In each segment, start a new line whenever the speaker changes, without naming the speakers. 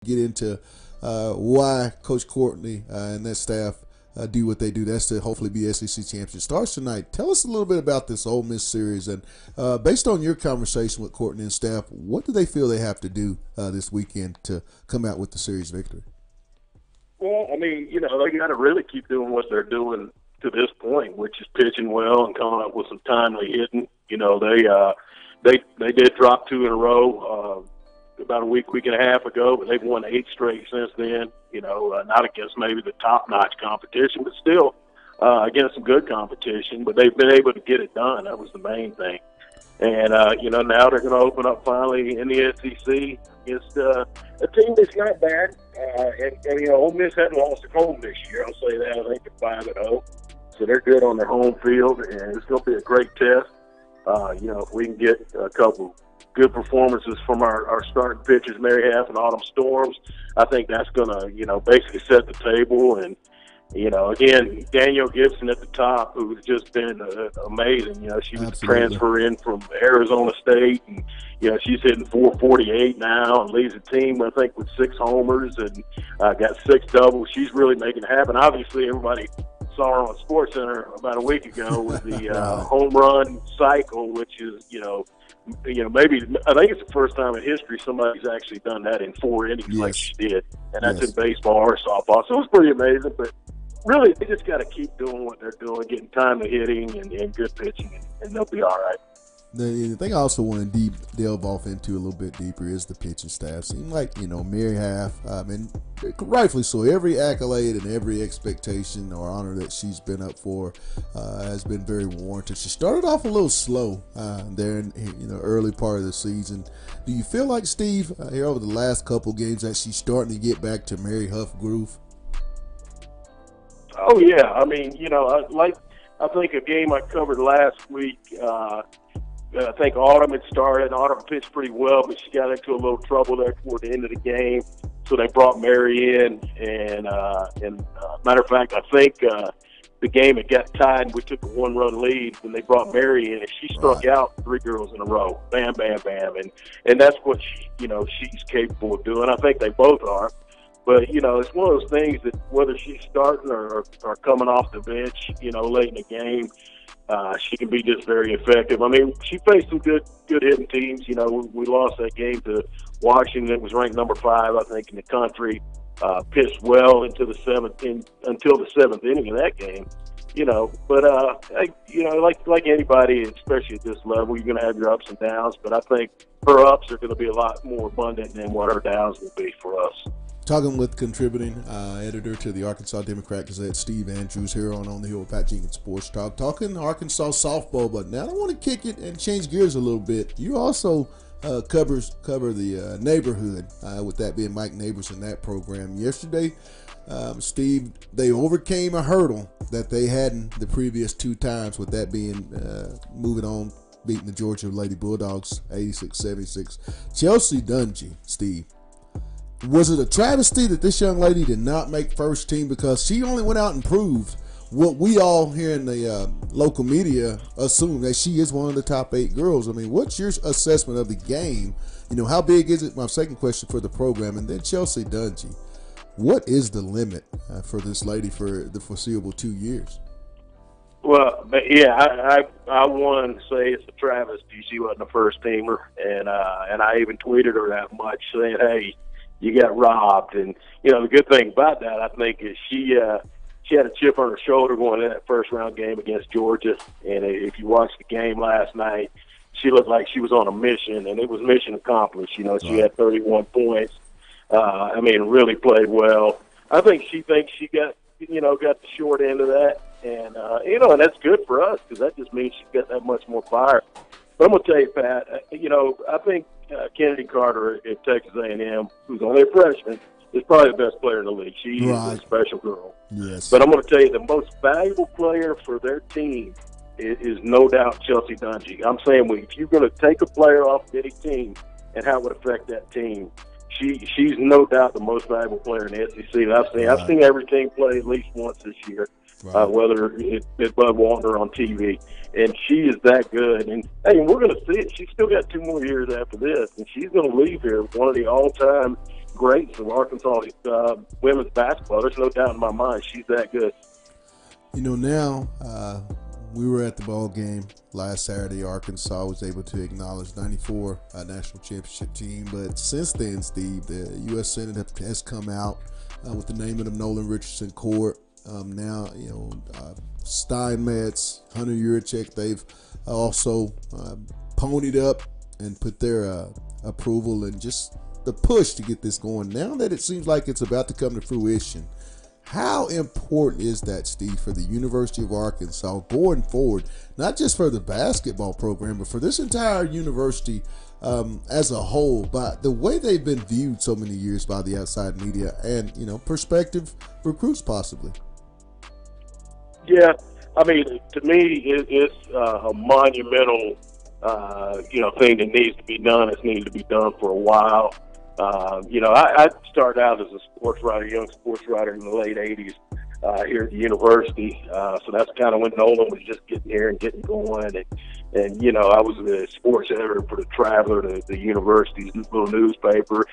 get into why Coach Courtney and that staff do what they do. That's to hopefully be SEC champion. Starts tonight. Tell us a little bit about this Ole Miss series, and based on your conversation with Courtney and staff, what do they feel they have to do this weekend to come out with the series victory?
Well, I mean, they got to really keep doing what they're doing to this point, which is pitching well and coming up with some timely hitting. They did drop 2 in a row about a week and a half ago, but they've won 8 straight since then. Not against maybe the top-notch competition, but still against some good competition. But they've been able to get it done. That was the main thing. And, now they're going to open up finally in the SEC against a team that's not bad. And Ole Miss hadn't lost at home this year. I'll say that. I think they're 5-0. So they're good on their home field, and it's going to be a great test. If we can get a couple good performances from our starting pitchers, Mary Half and Autumn Storms, I think that's going to, basically set the table. And, again, Danielle Gibson at the top, who's just been amazing. She was a transfer in from Arizona State, and, she's hitting 448 now and leads the team, I think, with 6 homers and got 6 doubles. She's really making it happen. Obviously, everybody saw her on SportsCenter about a week ago with the home run cycle, which is, maybe I think it's the first time in history somebody's actually done that in 4 innings like she did, and that's in baseball or softball. So it was pretty amazing, but really they just got to keep doing what they're doing, getting timely hitting and good pitching, and they'll be all right.
The thing I also want to delve off into a little bit deeper is the pitching staff. Seems like, Mary Half, and rightfully so, every accolade and every expectation or honor that she's been up for has been very warranted. She started off a little slow there in early part of the season. Do you feel like, Steve, here over the last couple games that she's starting to get back to Mary Huff groove?
Oh, yeah. I mean, I think a game I covered last week, I think Autumn had started. Autumn pitched pretty well, but she got into a little trouble there toward the end of the game. So they brought Mary in, and matter of fact, I think the game had got tied, and we took a 1-run lead when they brought Mary in, and she struck out 3 girls in a row. Bam, bam, bam, and that's what she's capable of doing. I think they both are. But, it's one of those things that whether she's starting or coming off the bench, late in the game, she can be just very effective. I mean, she faced some good hitting teams. We lost that game to Washington. It was ranked number 5, I think, in the country. Pitched well until the 7th inning of that game. But like anybody, especially at this level, you're going to have your ups and downs. But I think her ups are going to be a lot more abundant than what her downs will be for us.
Talking with contributing editor to the Arkansas Democrat Gazette, Steve Andrews, here on the Hill with Pat Jenkins Sports Talk, talking Arkansas softball. But now I want to kick it and change gears a little bit. You also cover the neighborhood, with that being Mike Neighbors in that program. Yesterday, Steve, they overcame a hurdle that they hadn't the previous 2 times, with that being moving on, beating the Georgia Lady Bulldogs 86-76. Chelsea Dungy, Steve. Was it a travesty that this young lady did not make first team, because she only went out and proved what we all here in the local media assume, that she is one of the top 8 girls? I mean, what's your assessment of the game? How big is it? My second question for the program. And then Chelsea Dungy, what is the limit for this lady for the foreseeable 2 years?
Well, yeah, I want to say it's a travesty. She wasn't a first teamer, and I even tweeted her that much, saying, hey, you got robbed. And, the good thing about that, I think, is she had a chip on her shoulder going into that first-round game against Georgia. And if you watched the game last night, she looked like she was on a mission, and it was mission accomplished. She had 31 points. Really played well. I think she thinks she got the short end of that. And, and that's good for us, because that just means she's got that much more fire. But I'm going to tell you, Pat, I think Kennedy Carter at Texas A&M, who's only a freshman, is probably the best player in the league. She is a special girl.
Yes.
But I'm going to tell you, the most valuable player for their team is no doubt Chelsea Dungy. I'm saying, if you're going to take a player off any team and how it would affect that team, she's no doubt the most valuable player in the SEC. I've seen every team play at least once this year. Whether it's Bud Walter on TV, and she is that good. And hey, we're going to see it. She's still got 2 more years after this, and she's going to leave here one of the all-time greats of Arkansas women's basketball. There's no doubt in my mind she's that good.
Now we were at the ball game last Saturday. Arkansas was able to acknowledge 94 national championship team. But since then, Steve, the U.S. Senate has come out with the naming of Nolan Richardson Court. Now, Steinmetz, Hunter Yurachek, they've also ponied up and put their approval and just the push to get this going. Now that it seems like it's about to come to fruition, how important is that, Steve, for the University of Arkansas going forward, not just for the basketball program, but for this entire university as a whole, by the way they've been viewed so many years by the outside media and, prospective recruits possibly?
Yeah, I mean, to me, it's a monumental, thing that needs to be done. It's needed to be done for a while. I started out as a sports writer, young sports writer in the late 80s here at the university. So that's kind of when Nolan was just getting here and getting going. And I was a sports editor for the Traveler, the university's little newspaper.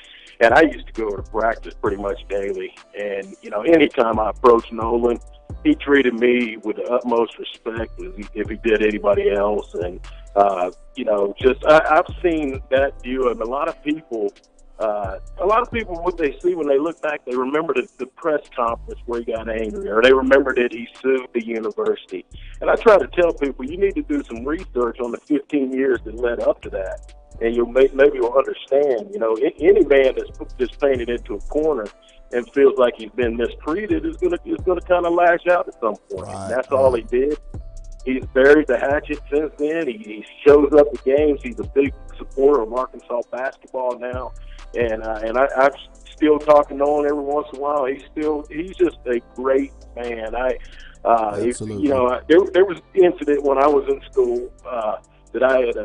And I used to go to practice pretty much daily. And, anytime I approached Nolan, he treated me with the utmost respect as if he did anybody else. And, I've seen that view of a lot of people. What they see when they look back, they remember the press conference where he got angry, or they remember that he sued the university. And I try to tell people, you need to do some research on the 15 years that led up to that, and maybe you'll understand. Any man that's just painted into a corner and feels like he's been mistreated is gonna kind of lash out at some point.
Right,
and that's all he did. He's buried the hatchet since then. He shows up at games. He's a big supporter of Arkansas basketball now. And I'm still talking to him every once in a while. He's just a great man.
Absolutely.
There was an incident when I was in school that I had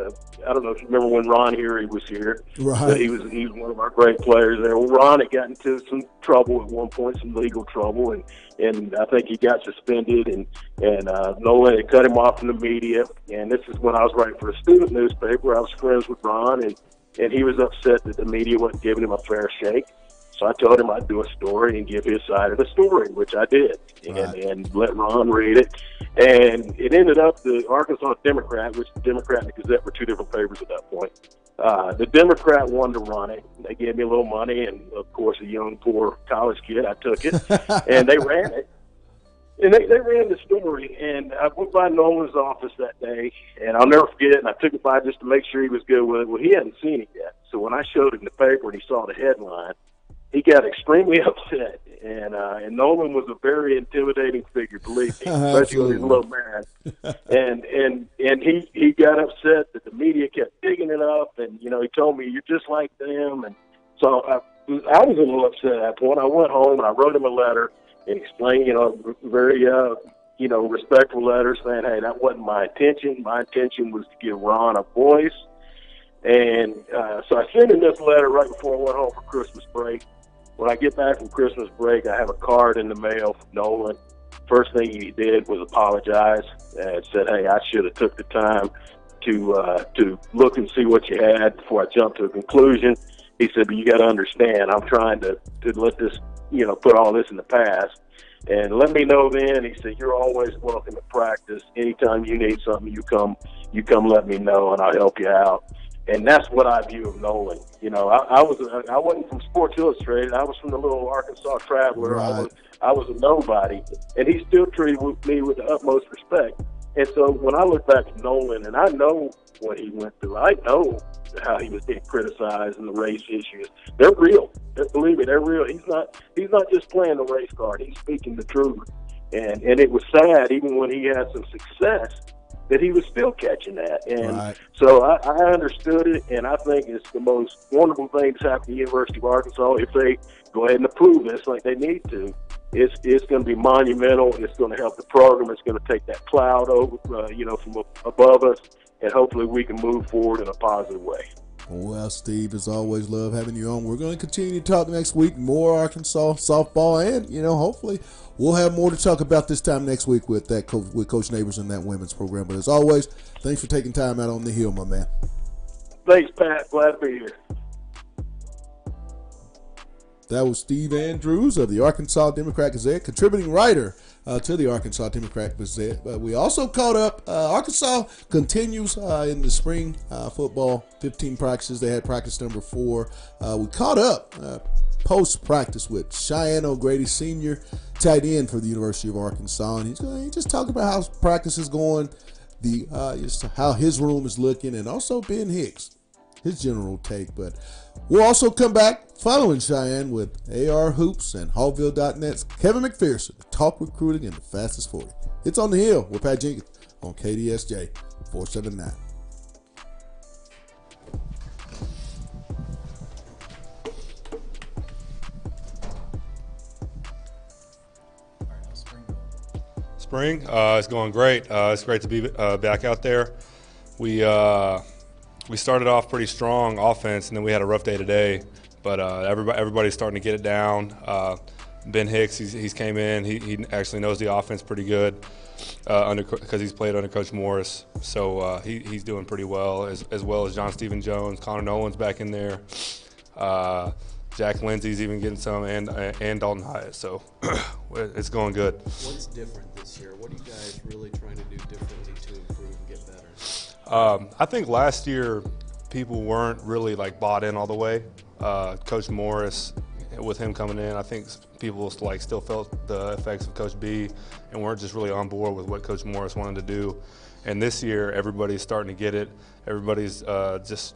I don't know if you remember when Ron Erie was here.
Right.
He was one of our great players there. Well, Ron had gotten into some trouble at one point, some legal trouble, and I think he got suspended, and Nolan had cut him off from the media. And this is when I was writing for a student newspaper. I was friends with Ron, and he was upset that the media wasn't giving him a fair shake. So I told him I'd do a story and give his side of the story, which I did, and let Ron read it. And it ended up the Arkansas Democrat, which the Democrat and the Gazette were two different papers at that point. The Democrat wanted to run it. They gave me a little money, and, of course, a young, poor college kid, I took it. And they ran it. And they ran the story, and I went by Nolan's office that day, and I'll never forget it, and I took it by just to make sure he was good with it. Well, he hadn't seen it yet. So when I showed him the paper and he saw the headline, he got extremely upset. And Nolan was a very intimidating figure, believe me, especially when he's a little man. And he got upset that the media kept digging it up, and, he told me, you're just like them. And so I was a little upset at that point. I went home and I wrote him a letter and explained, very, respectful letter saying, hey, that wasn't my intention. My intention was to give Ron a voice. And so I sent him this letter right before I went home for Christmas break. When I get back from Christmas break, I have a card in the mail from Nolan. First thing he did was apologize and said, hey, I should have took the time to look and see what you had before I jumped to a conclusion. He said, but you got to understand, I'm trying to let this, put all this in the past. And let me know then. He said, you're always welcome to practice. Anytime you need something, you come let me know, and I'll help you out. And that's what I view of Nolan. I wasn't from Sports Illustrated. I was from the little Arkansas Traveler.
Right.
I was a nobody, and he still treated me with the utmost respect. And so when I look back at Nolan, and I know what he went through, I know how he was being criticized and the race issues. They're real. Believe me, they're real. He's not just playing the race card. He's speaking the truth. And it was sad, even when he had some success, that he was still catching that. And
right.
So I understood it, and I think it's the most wonderful thing that's happened to the University of Arkansas. If they go ahead and approve this like they need to, it's going to be monumental. It's going to help the program. It's going to take that cloud over, from above us, and hopefully we can move forward in a positive way.
Well, Steve, as always, love having you on. We're going to continue to talk next week, more Arkansas softball, and, hopefully we'll have more to talk about this time next week with Coach Neighbors and that women's program. But as always, thanks for taking time out on the Hill, my man.
Thanks, Pat. Glad to be here.
That was Steve Andrews of the Arkansas Democrat-Gazette, contributing writer to the Arkansas Democrat-Gazette. But we also caught up. Arkansas continues in the spring football 15 practices. They had practice number 4. We caught up post-practice with Cheyenne O'Grady, senior tight end for the University of Arkansas. And he just talked about how practice is going, just how his room is looking, and also Ben Hicks, his general take. But we'll also come back following Cheyenne with AR Hoops and Hallville.net's Kevin McPherson to talk recruiting in the fastest 40. It's On the Hill with Pat Jenkins on KDSJ 479.
Spring, it's going great. It's great to be back out there. We started off pretty strong offense, and then we had a rough day today. But everybody's starting to get it down. Ben Hicks, he's came in. He actually knows the offense pretty good because he's played under Coach Morris. So he's doing pretty well, as well as John Stephen Jones. Connor Nolan's back in there. Jack Lindsey's even getting some, and Dalton Hyatt. So it's going good.
What's different this year? What are you guys really trying to do differently to improve and get better?
I think last year people weren't really bought in all the way. Coach Morris, with him coming in, I think people still felt the effects of Coach B and weren't just really on board with what Coach Morris wanted to do. And this year, everybody's starting to get it. Everybody's just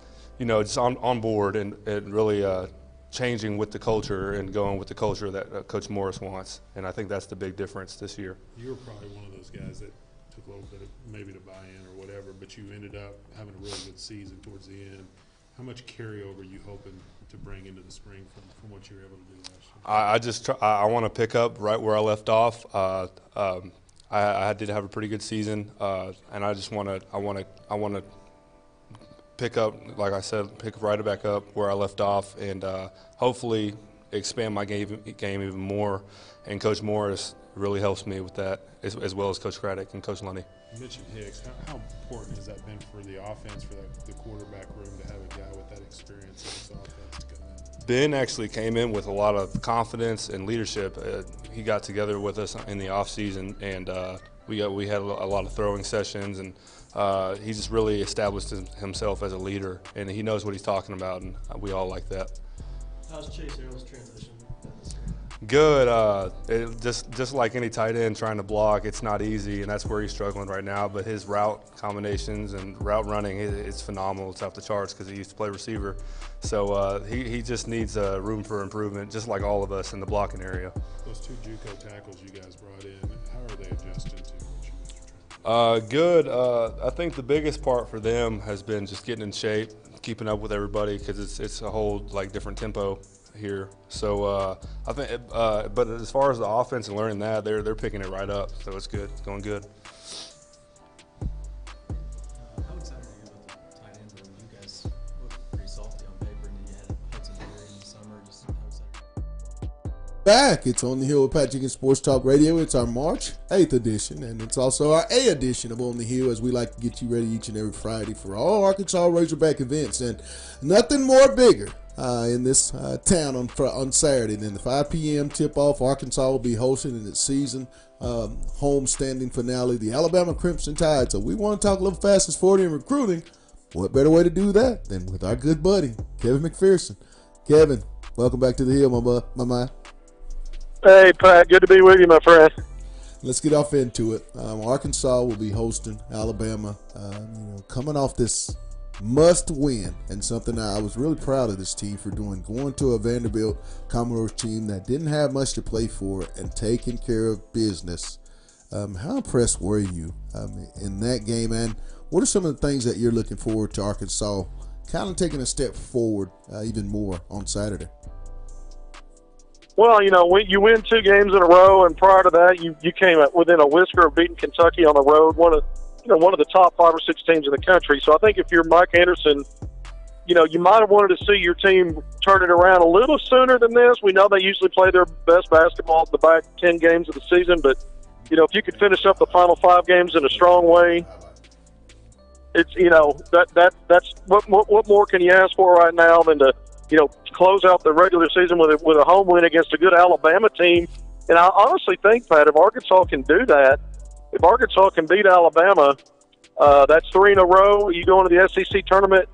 on board and really changing with the culture and going with the culture that Coach Morris wants. And I think that's the big difference this year.
You were probably one of those guys that took a little bit of maybe to buy in or whatever, but you ended up having a really good season towards the end. How much carryover are you hoping to bring into the spring from what you were able to do last year?
I want to pick up right where I left off. I did have a pretty good season, and I just want to pick up, like I said, pick right back up where I left off, and hopefully expand my game even more. And Coach Morris really helps me with that, as well as Coach Craddock and Coach Lundy.
You mentioned Hicks. How important has that been for the offense, for the quarterback room, to have a guy with that experience in this offense to come in?
Ben actually came in with a lot of confidence and leadership. He got together with us in the offseason, and we had a lot of throwing sessions, and he just really established himself as a leader, and he knows what he's talking about, and we all like that.
How's Chase Harrell's transition been this year?
Good. Just like any tight end trying to block, it's not easy, and that's where he's struggling right now. But his route combinations and route running, it's phenomenal. It's off the charts because he used to play receiver. So he just needs room for improvement, just like all of us in the blocking area.
Those 2 JUCO tackles you guys brought in, how are they adjusting to what you guys are trying to do?
Good. I think the biggest part for them has been just getting in shape, keeping up with everybody, because it's a whole different tempo here. So I think, but as far as the offense and learning that, they're picking it right up. So it's good. It's going good.
How excited are you about the tight end room? You guys look pretty salty on paper, and then you had Hudson here in the summer. Just how excited?
Back. It's On the Hill with Pat Jenkins Sports Talk Radio. It's our March 8th edition, and it's also our A edition of On the Hill, as we like to get you ready each and every Friday for all Arkansas Razorback events. And nothing more bigger in this town on Saturday than the 5 p.m. tip-off. Arkansas will be hosting in its season home-standing finale, the Alabama Crimson Tide. So we want to talk a little fastest 40 in recruiting. What better way to do that than with our good buddy, Kevin McPherson. Kevin, welcome back to the Hill, my man.
Hey, Pat, good to be with you, my friend.
Let's get off into it. Arkansas will be hosting Alabama, coming off this must win, and something I was really proud of this team for doing, going to a Vanderbilt Commodores team that didn't have much to play for and taking care of business. How impressed were you in that game, and what are some of the things that you're looking forward to Arkansas kind of taking a step forward even more on Saturday?
Well, when you win 2 games in a row, and prior to that, you came up within a whisker of beating Kentucky on the road, one of the top 5 or 6 teams in the country. So I think if you're Mike Anderson, you might have wanted to see your team turn it around a little sooner than this. We know they usually play their best basketball the back 10 games of the season, but if you could finish up the final 5 games in a strong way, it's that's what more can you ask for right now than to close out the regular season with a home win against a good Alabama team. And I honestly think, Pat, if Arkansas can do that, if Arkansas can beat Alabama, that's 3 in a row. You go into the SEC tournament,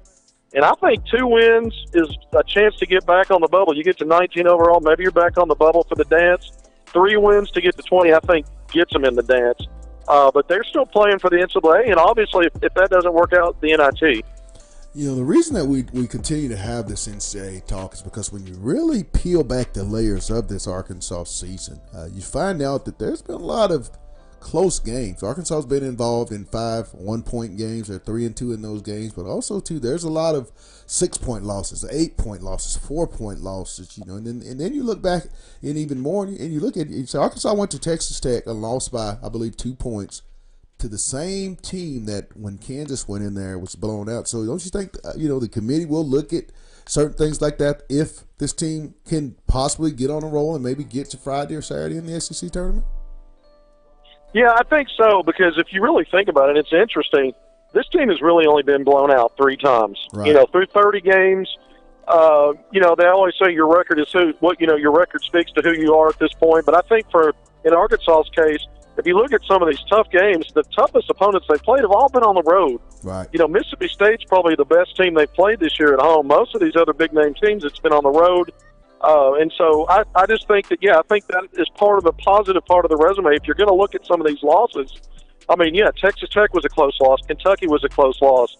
and I think 2 wins is a chance to get back on the bubble. You get to 19 overall, maybe you're back on the bubble for the dance. 3 wins to get to 20, I think, gets them in the dance. But they're still playing for the NCAA, and obviously if that doesn't work out, the NIT.
The reason that we continue to have this NCAA talk is because when you really peel back the layers of this Arkansas season, you find out that there's been a lot of close games. Arkansas has been involved in 5 one-point games. They're 3-2 in those games, but also too, there's a lot of 6-point losses, 8-point losses, 4-point losses. And then you look back and even more, and you look at it. So Arkansas went to Texas Tech and lost by, I believe, 2 points to the same team that when Kansas went in there was blown out. So don't you think the committee will look at certain things like that if this team can possibly get on a roll and maybe get to Friday or Saturday in the SEC tournament?
Yeah, I think so, because if you really think about it, it's interesting. This team has really only been blown out 3 times.
Right.
Through 30 games. They always say your record is your record speaks to who you are at this point. But I think in Arkansas's case, if you look at some of these tough games, the toughest opponents they played have all been on the road.
Right.
Mississippi State's probably the best team they've played this year at home. Most of these other big-name teams, it's been on the road. And so I just think that, I think that is part of the positive part of the resume. If you're going to look at some of these losses, Texas Tech was a close loss. Kentucky was a close loss.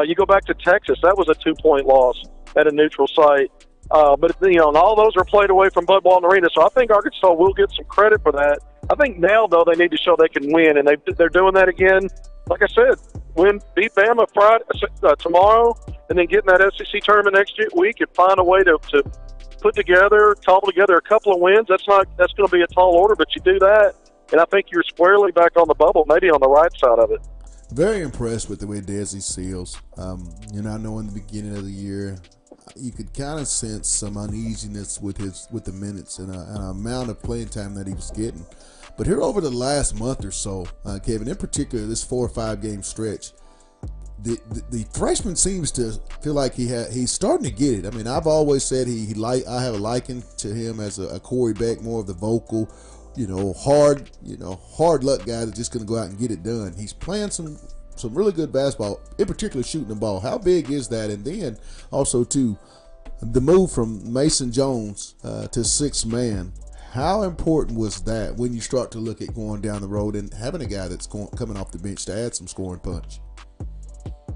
You go back to Texas, that was a 2-point loss at a neutral site. But and all those are played away from Bud Walton Arena. So I think Arkansas will get some credit for that. I think now, though, they need to show they can win, and they're doing that again. Like I said, beat Bama tomorrow, and then get in that SEC tournament next week and find a way to cobble together a couple of wins. That's going to be a tall order, but you do that, and I think you're squarely back on the bubble, maybe on the right side of it.
Very impressed with the way Desi Seals. I know in the beginning of the year, you could kind of sense some uneasiness with the minutes and an amount of playing time that he was getting. But here over the last month or so, Kevin, in particular, this 4 or 5 game stretch, the freshman seems to feel like he's starting to get it. I mean, I've always said I have a liking to him as a Corey Beck, more of the vocal, hard luck guy that's just going to go out and get it done. He's playing some really good basketball, in particular shooting the ball. How big is that? And then also too, the move from Mason Jones to 6th man. How important was that when you start to look at going down the road and having a guy that's coming off the bench to add some scoring punch?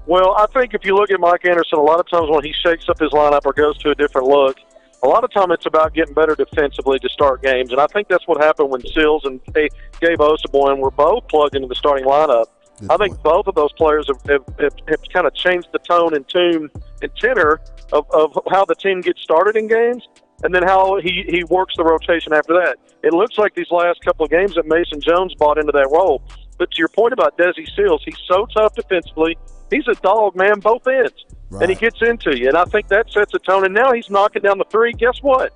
Well, I think if you look at Mike Anderson, a lot of times when he shakes up his lineup or goes to a different look, a lot of time it's about getting better defensively to start games. And I think that's what happened when Sills and Gabe Osaboin were both plugged into the starting lineup. I think both of those players have kind of changed the tone and tune and tenor of how the team gets started in games, and then how he works the rotation after that. It looks like these last couple of games that Mason Jones bought into that role. But to your point about Desi Seals, he's so tough defensively. He's a dog, man, both ends. Right. And he gets into you. And I think that sets a tone. And now he's knocking down the 3. Guess what?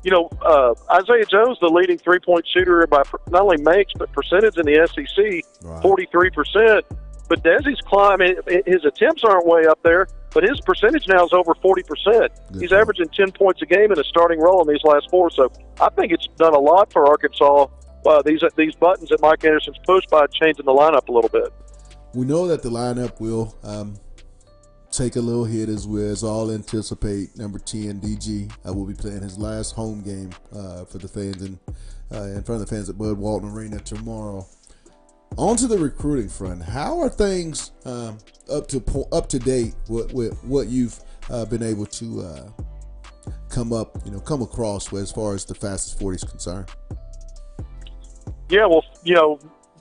Isaiah Jones, the leading 3-point shooter by not only makes, but percentage in the SEC, right. 43%. But Desi's climbing. His attempts aren't way up there, but his percentage now is over 40%. He's averaging 10 points a game in a starting role in these last 4. So I think it's done a lot for Arkansas. These buttons that Mike Anderson's pushed by changing the lineup a little bit.
We know that the lineup will take a little hit as we all anticipate. Number 10, DG, will be playing his last home game for the fans in front of the fans at Bud Walton Arena tomorrow. On to the recruiting front. How are things up to date with what you've been able to come across as far as the fastest 40 is concerned?
Yeah, well,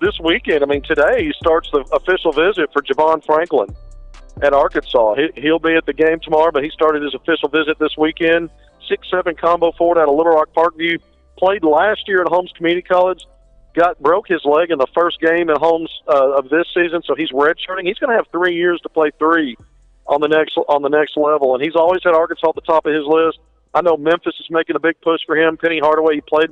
this weekend, today starts the official visit for Javon Franklin at Arkansas. He'll be at the game tomorrow, but he started his official visit this weekend. 6'7" combo forward out of Little Rock Parkview. Played last year at Holmes Community College. Broke his leg in the first game at Holmes of this season, so he's redshirting. He's going to have 3 years to play 3 on the next level, and he's always had Arkansas at the top of his list. I know Memphis is making a big push for him. Penny Hardaway, he played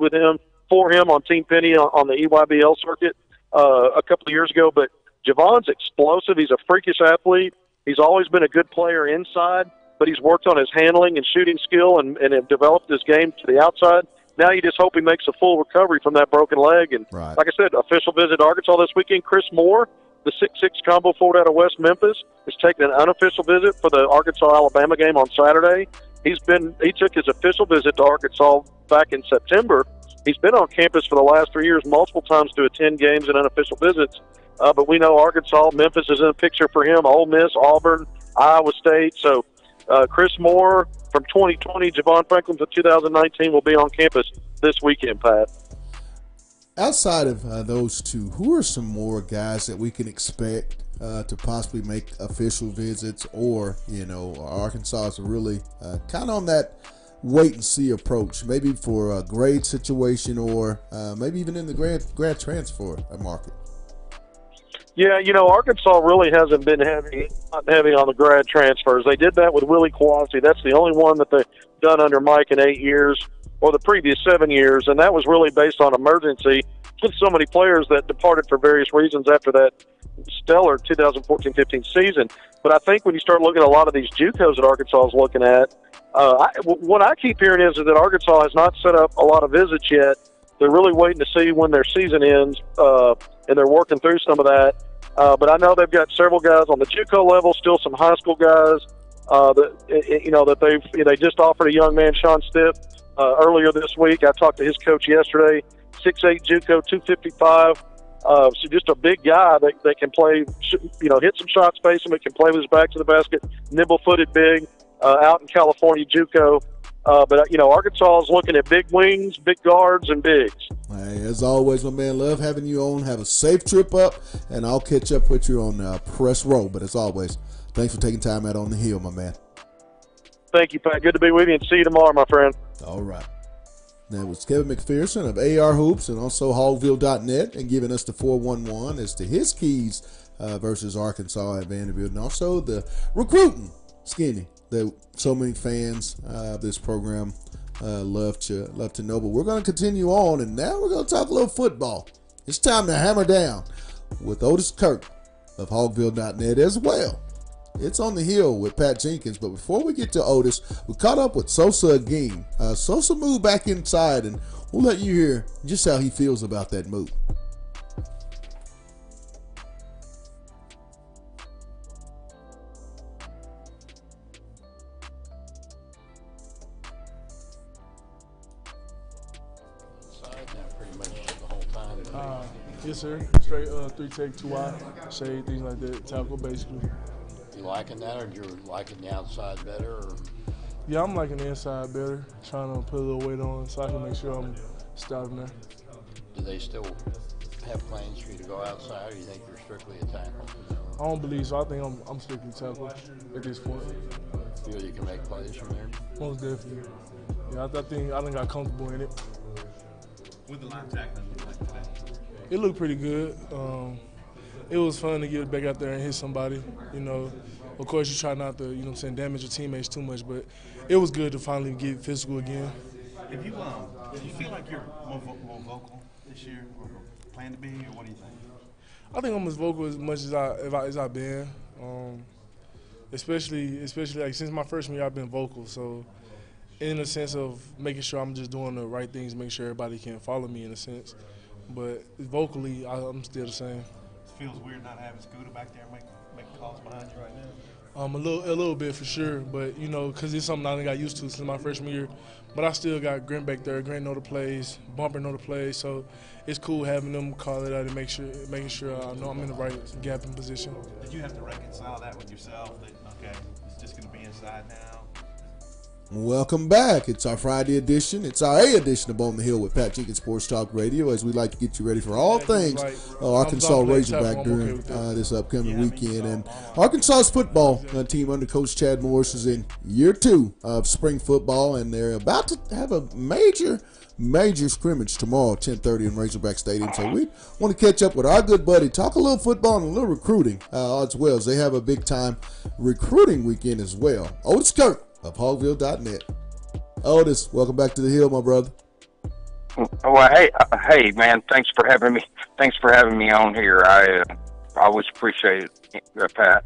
for him on Team Penny on the EYBL circuit a couple of years ago. But Javon's explosive. He's a freakish athlete. He's always been a good player inside. but he's worked on his handling and shooting skill and have developed his game to the outside. Now you just hope he makes a full recovery from that broken leg. And
Right.
like I said, official visit to Arkansas this weekend. Chris Moore, the 6'6" combo forward out of West Memphis, is taking an unofficial visit for the Arkansas-Alabama game on Saturday. He took his official visit to Arkansas back in September. He's been on campus for the last 3 years multiple times to attend games and unofficial visits. But we know Arkansas, Memphis is in the picture for him, Ole Miss, Auburn, Iowa State. So Chris Moore from 2020, Javon Franklin from 2019 will be on campus this weekend, Pat.
Outside of those two, who are some more guys that we can expect to possibly make official visits, or, Arkansas is really kind of on that wait-and-see approach, maybe for a grade situation or maybe even in the grad transfer market?
Yeah, Arkansas really hasn't been heavy on the grad transfers. They did that with Willie Quasi. That's the only one that they've done under Mike in 8 years, or the previous 7 years, and that was really based on emergency with so many players that departed for various reasons after that stellar 2014-15 season. But I think when you start looking at a lot of these JUCOs that Arkansas is looking at, what I keep hearing is that Arkansas has not set up a lot of visits yet. They're really waiting to see when their season ends, and they're working through some of that. But I know they've got several guys on the JUCO level, still some high school guys that they just offered a young man, Sean Stiff, earlier this week. I talked to his coach yesterday. 6'8" JUCO, 255. So just a big guy that can play, hit some shots, face him. It can play with his back to the basket, nimble-footed big, out in California JUCO. But Arkansas is looking at big wings, big guards, and bigs.
Hey, as always, my man, love having you on. Have a safe trip up, and I'll catch up with you on press row. But as always, thanks for taking time out on the hill, my man.
Thank you, Pat. Good to be with you, and see you tomorrow, my friend.
All right. That was Kevin McPherson of AR Hoops and also Hogville.net, and giving us the 411 as to his keys versus Arkansas at Vanderbilt, and also the recruiting skinny that so many fans of this program love to know. But we're going to continue on, and now we're going to talk a little football. It's time to hammer down with Otis Kirk of Hogville.net as well. It's on the hill with Pat Jenkins, but before we get to Otis, we caught up with Sosa again. Sosa moved back inside, and we'll let you hear just how he feels about that move.
Yes, sir. Straight 3-tech, 2-eye, shade, things like that. Tackle, basically.
You liking that, or you're liking the outside better? Or?
Yeah, I'm liking the inside better. Trying to put a little weight on so I can make sure I'm starting there.
Do they still have plans for you to go outside, or do you think you're strictly a tackle?
I don't believe so. I think I'm strictly tackle at this point.
Feel you can make plays from there?
Most definitely. Yeah, I think I done got comfortable in it.
With the line tackling look like today?
It looked pretty good. It was fun to get back out there and hit somebody. Of course you try not to, damage your teammates too much, but it was good to finally get physical again.
If you do you feel like you're more vocal this year, or plan to be, or what do you think?
I think I'm as vocal as much as I've been. Especially like since my freshman year, I've been vocal. So in a sense of making sure I'm just doing the right things, make sure everybody can follow me in a sense. But vocally, I'm still the same.
It feels weird not having Scooter back there making calls behind you right now.
A little bit for sure, but because it's something I done got used to since my freshman year. But I still got Grant back there. Grant know the plays, Bumper know the plays, so it's cool having them call it out and making sure I know I'm in the right gapping position.
Did you have to reconcile that with yourself? That okay, it's just going to be inside now.
Welcome back. It's our Friday edition. It's our A edition of On the Hill with Pat Jenkins Sports Talk Radio, as we like to get you ready for all things Arkansas Razorback during this upcoming weekend. And Arkansas's football team under Coach Chad Morris is in year 2 of spring football, and they're about to have a major scrimmage tomorrow at 10:30 in Razorback Stadium. So we want to catch up with our good buddy, talk a little football and a little recruiting as well, as they have a big-time recruiting weekend as well. Otis Kirk of Hogville.net. Otis, welcome back to the Hill, my brother.
Well, hey, man, thanks for having me. Thanks for having me on here. I always appreciate it, Pat.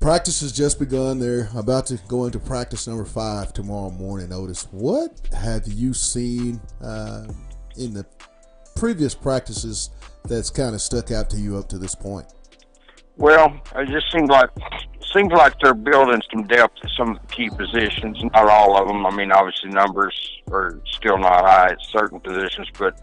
Practice has just begun. They're about to go into practice number 5 tomorrow morning. Otis, what have you seen in the previous practices that's kind of stuck out to you up to this point?
Well, it just seems like they're building some depth at some of the key positions. Not all of them. I mean, obviously numbers are still not high at certain positions, but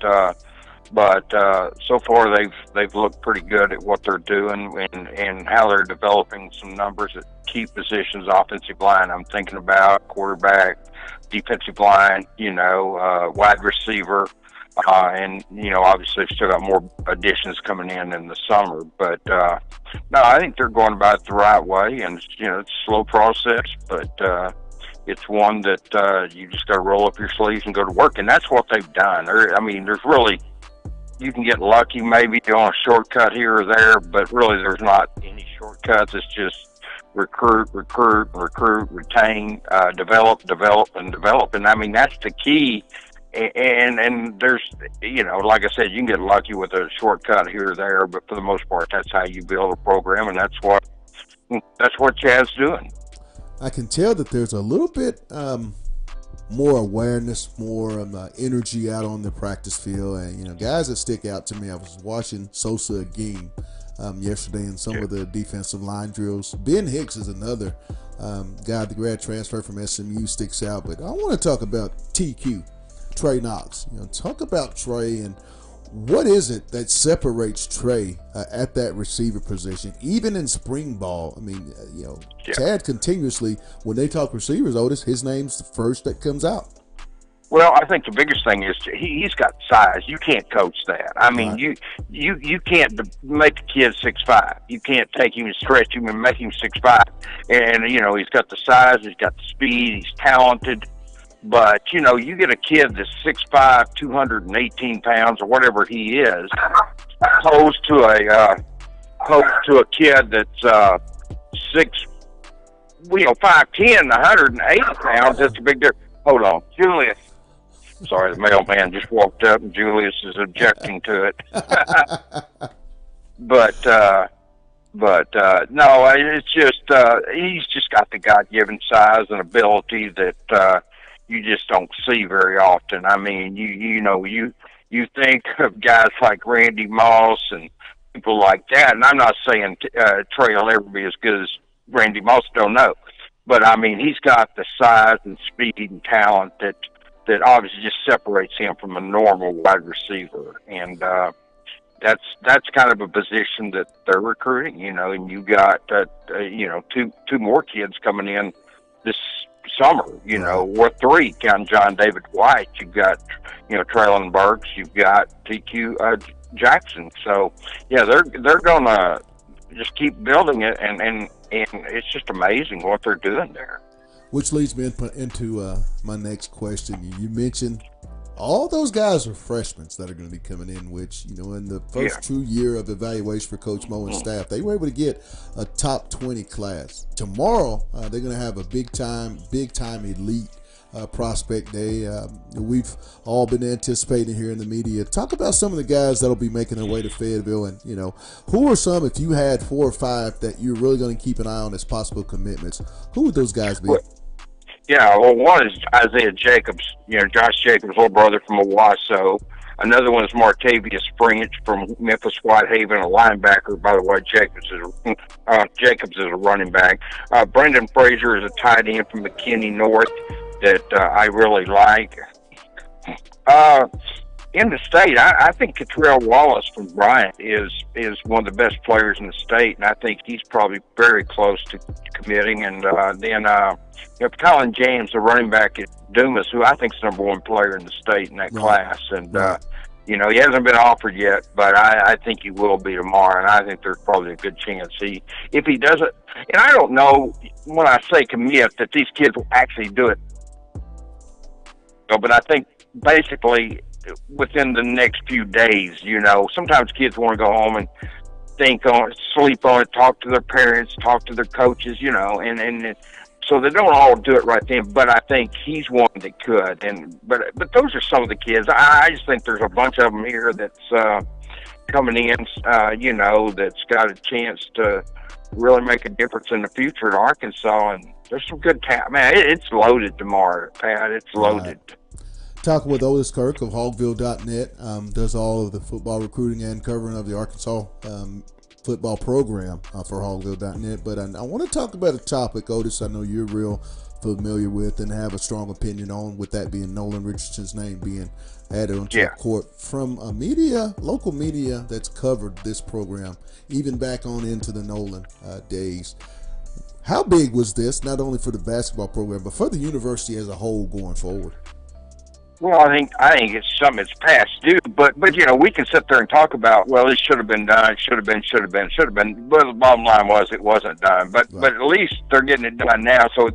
so far they've looked pretty good at what they're doing and how they're developing some numbers at key positions. Offensive line, I'm thinking about quarterback, defensive line, wide receiver. And obviously they've still got more additions coming in the summer, but no, I think they're going about it the right way, and it's a slow process, but it's one that you just got to roll up your sleeves and go to work, and that's what they've done. There's really, you can get lucky maybe on a shortcut here or there, but really there's not any shortcuts. It's just recruit, retain, develop, and develop, and that's the key. And there's, like I said, you can get lucky with a shortcut here or there, but for the most part, that's how you build a program, and that's what Chad's doing.
I can tell that there's a little bit more awareness, more energy out on the practice field, and guys that stick out to me. I was watching Sosa again yesterday in some of the defensive line drills. Ben Hicks is another guy, the grad transfer from SMU, sticks out, but I want to talk about TQ. Trey Knox. Talk about Trey and what is it that separates Trey at that receiver position, even in spring ball. Chad continuously, when they talk receivers, Otis, his name's the first that comes out.
Well, I think the biggest thing is he's got size. You can't coach that. You can't make a kid 6'5". You can't take him and stretch him and make him 6'5". And he's got the size, he's got the speed, he's talented. But, you get a kid that's 6'5", 218 pounds, or whatever he is, opposed to a kid that's 5'10", 180 pounds. That's a big difference. Hold on. Julius. Sorry, the mailman just walked up, and Julius is objecting to it. But no, it's just he's just got the God-given size and ability that you just don't see very often. You think of guys like Randy Moss and people like that, and I'm not saying Trey will ever be as good as Randy Moss, don't know. But, he's got the size and speed and talent that obviously just separates him from a normal wide receiver. And that's kind of a position that they're recruiting, and you got, two more kids coming in this summer, or 3, counting John David White. You've got, Traylon Burks, you've got TQ Jackson. So, yeah, they're going to just keep building it, and it's just amazing what they're doing there.
Which leads me into my next question. You mentioned all those guys are freshmen that are going to be coming in, which, in the first true year of evaluation for Coach Mo and staff, they were able to get a top 20 class. Tomorrow, they're going to have a big time elite prospect day. We've all been anticipating here in the media. Talk about some of the guys that'll be making their way to Fayetteville, and who are some, if you had 4 or 5 that you're really going to keep an eye on as possible commitments, who would those guys be?
Yeah, well, one is Isaiah Jacobs, Josh Jacobs' little brother from Owasso. Another one is Martavius French from Memphis Whitehaven, a linebacker. By the way, Jacobs is a running back. Brendan Frazier is a tight end from McKinney North that I really like. In the state, I think Catrell Wallace from Bryant is one of the best players in the state, and I think he's probably very close to committing. And then Colin James, the running back at Dumas, who I think is the #1 player in the state in that class. And, he hasn't been offered yet, but I think he will be tomorrow, and I think there's probably a good chance if he doesn't. And I don't know when I say commit that these kids will actually do it. But I think basically within the next few days, sometimes kids want to go home and think on it, sleep on it, talk to their parents, talk to their coaches, and so they don't all do it right then. But I think he's one that could. But those are some of the kids. I just think there's a bunch of them here that's coming in, that's got a chance to really make a difference in the future at Arkansas. And there's some good talent. Man, it's loaded tomorrow, Pat. It's loaded.
Right. Talking with Otis Kirk of Hogville.net, does all of the football recruiting and covering of the Arkansas football program for Hogville.net. But I want to talk about a topic, Otis, I know you're real familiar with and have a strong opinion on, with that being Nolan Richardson's name being added onto the court from a local media that's covered this program, even back on into the Nolan days. How big was this, not only for the basketball program, but for the university as a whole going forward?
Well, I think it's something that's past due, but we can sit there and talk about, well, it should have been done, should have been. But the bottom line was it wasn't done. But at least they're getting it done now. So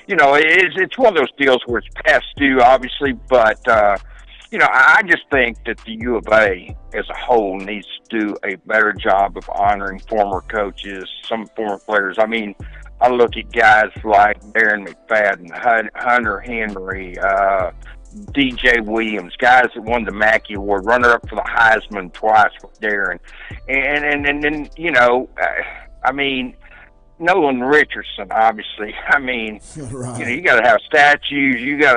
it's one of those deals where it's past due, obviously. But I just think that the U of A as a whole needs to do a better job of honoring former coaches, some former players. I mean, I look at guys like Darren McFadden, Hunter Henry, DJ Williams, guys that won the Mackey Award, runner-up for the Heisman twice with Darren. And I mean, Nolan Richardson, obviously. I mean,
right.
You got to have statues. You got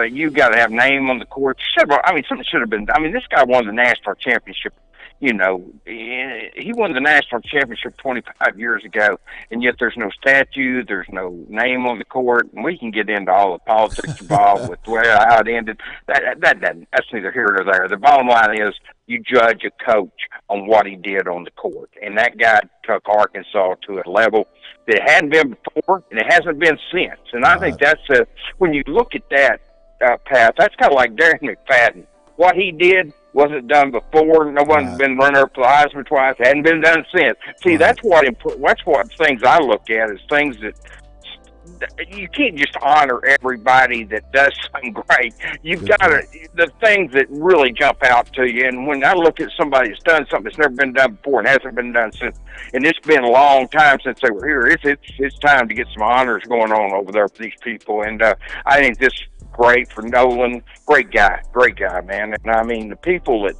to have name on the court. Something should have been done. I mean, this guy won the national championship. He won the national championship 25 years ago, and yet there's no statue, there's no name on the court, and we can get into all the politics involved with how it ended. That's neither here nor there. The bottom line is you judge a coach on what he did on the court, and that guy took Arkansas to a level that it hadn't been before, and it hasn't been since. And I think that's when you look at that path, that's kind of like Darren McFadden. What he did wasn't done before. No one's been runner-up for the Heisman twice. Hadn't been done since. See, that's what things I look at is things that you can't just honor everybody that does something great. You've got to the things that really jump out to you. And when I look at somebody that's done something that's never been done before and hasn't been done since, and it's been a long time since they were here, it's time to get some honors going on over there for these people. And I think this. Great for Nolan. Great guy, man. And I mean, the people that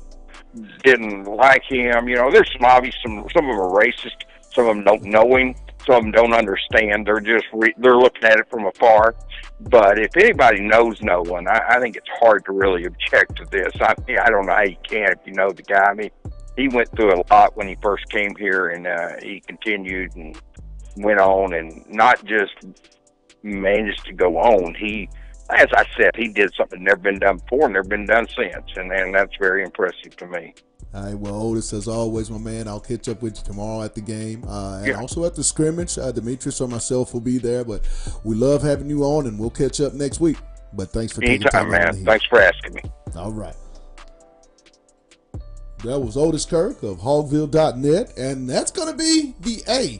didn't like him, there's some obvious, some of them are racist. Some of them don't know him. Some of them don't understand. They're just they're looking at it from afar. But if anybody knows Nolan, I think it's hard to really object to this. I don't know how you can if you know the guy. I mean, he went through a lot when he first came here, and he continued and went on, and not just managed to go on. As I said, he did something never been done before and never been done since, and that's very impressive to me.
All right, well, Otis, as always, my man, I'll catch up with you tomorrow at the game and also at the scrimmage. Demetrius or myself will be there, but we love having you on, and we'll catch up next week. But thanks for taking time,
man. Thanks for asking me.
All right. That was Otis Kirk of Hogville.net, and that's going to be the A,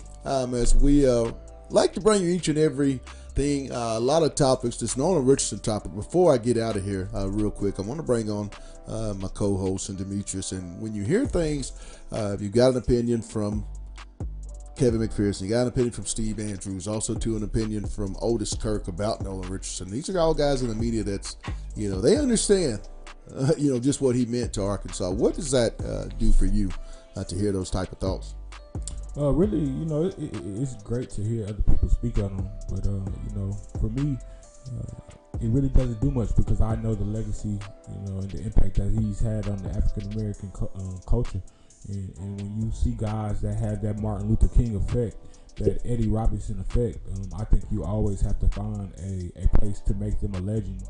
as we like to bring you each and every thing, a lot of topics. This Nolan Richardson topic. Before I get out of here, real quick, I want to bring on my co-host and Demetrius. And when you hear things, if you got an opinion from Kevin McPherson, you got an opinion from Steve Andrews, also to an opinion from Otis Kirk about Nolan Richardson. These are all guys in the media that's, they understand, just what he meant to Arkansas. What does that do for you to hear those type of thoughts?
Really, it's great to hear other people speak on him, but for me, it really doesn't do much because I know the legacy, and the impact that he's had on the African American culture. And when you see guys that have that Martin Luther King effect, that Eddie Robinson effect, I think you always have to find a place to make them a legend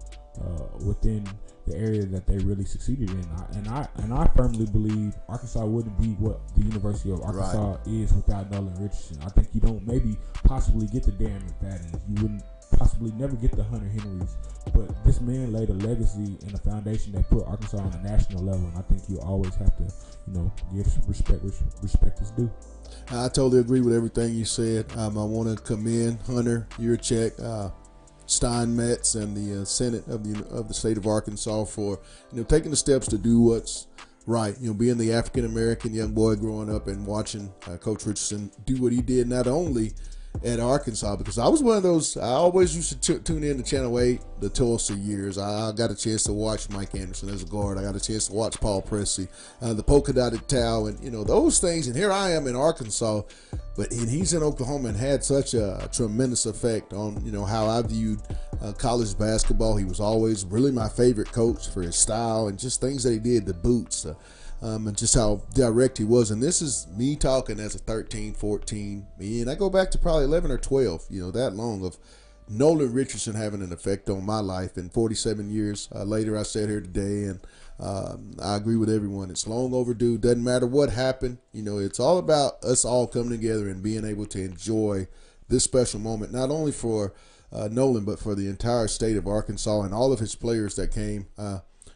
within the area that they really succeeded in. And I firmly believe Arkansas wouldn't be what the University of Arkansas is without Nolan Richardson. I think you don't maybe possibly get the Darren McFadden. You wouldn't possibly never get the Hunter Henrys. But this man laid a legacy and a foundation that put Arkansas on a national level. And I think you always have to, give respect is due.
I totally agree with everything you said. I want to commend Hunter Yurchek, Steinmetz, and the Senate of the state of Arkansas for taking the steps to do what's right. Being the African American young boy growing up and watching Coach Richardson do what he did, not only at Arkansas, because I was one of those. I always used to tune in to Channel 8 the Tulsa years. I got a chance to watch Mike Anderson as a guard. I got a chance to watch Paul Pressey, the polka dotted towel, and those things. And here I am in Arkansas, and he's in Oklahoma and had such a tremendous effect on how I viewed college basketball. He was always really my favorite coach for his style and just things that he did, the boots. And just how direct he was. And this is me talking as a 13, 14, and I go back to probably 11 or 12, that long, of Nolan Richardson having an effect on my life. And 47 years later, I sat here today, and I agree with everyone. It's long overdue. Doesn't matter what happened. It's all about us all coming together and being able to enjoy this special moment, not only for Nolan, but for the entire state of Arkansas and all of his players that came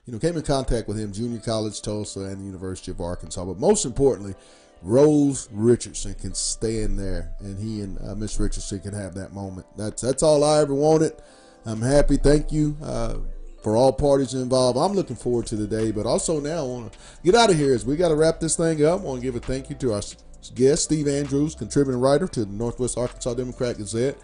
in contact with him, junior college, Tulsa, and the University of Arkansas. But most importantly, Rose Richardson can stand there, and he and Miss Richardson can have that moment. That's all I ever wanted. I'm happy. Thank you for all parties involved. I'm looking forward to the day, but also now I want to get out of here as we got to wrap this thing up. I want to give a thank you to our guest, Steve Andrews, contributing writer to the Northwest Arkansas Democrat Gazette,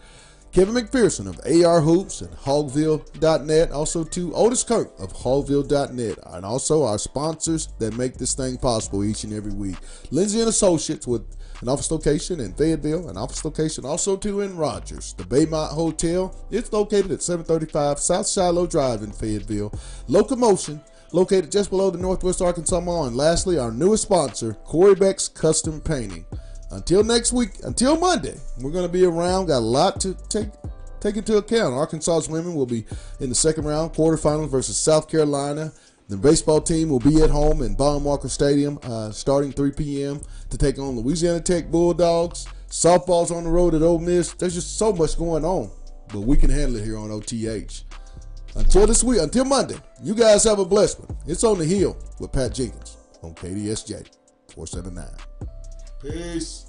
Kevin McPherson of AR Hoops and Hogville.net, also to Otis Kirk of Hogville.net, and also our sponsors that make this thing possible each and every week. Lindsay & Associates with an office location in Fayetteville, an office location also too in Rogers. The Baymont Hotel, it's located at 735 South Shiloh Drive in Fayetteville. Locomotion, located just below the Northwest Arkansas Mall. And lastly, our newest sponsor, Corey Beck's Custom Painting. Until next week, until Monday, we're going to be around. Got a lot to take into account. Arkansas's women will be in the second round quarterfinals versus South Carolina. The baseball team will be at home in Baum Walker Stadium starting 3 p.m. to take on Louisiana Tech Bulldogs. Softball's on the road at Ole Miss. There's just so much going on, but we can handle it here on OTH. Until this week, until Monday, you guys have a blessed one. It's On the Hill with Pat Jenkins on KDSJ 479. Peace.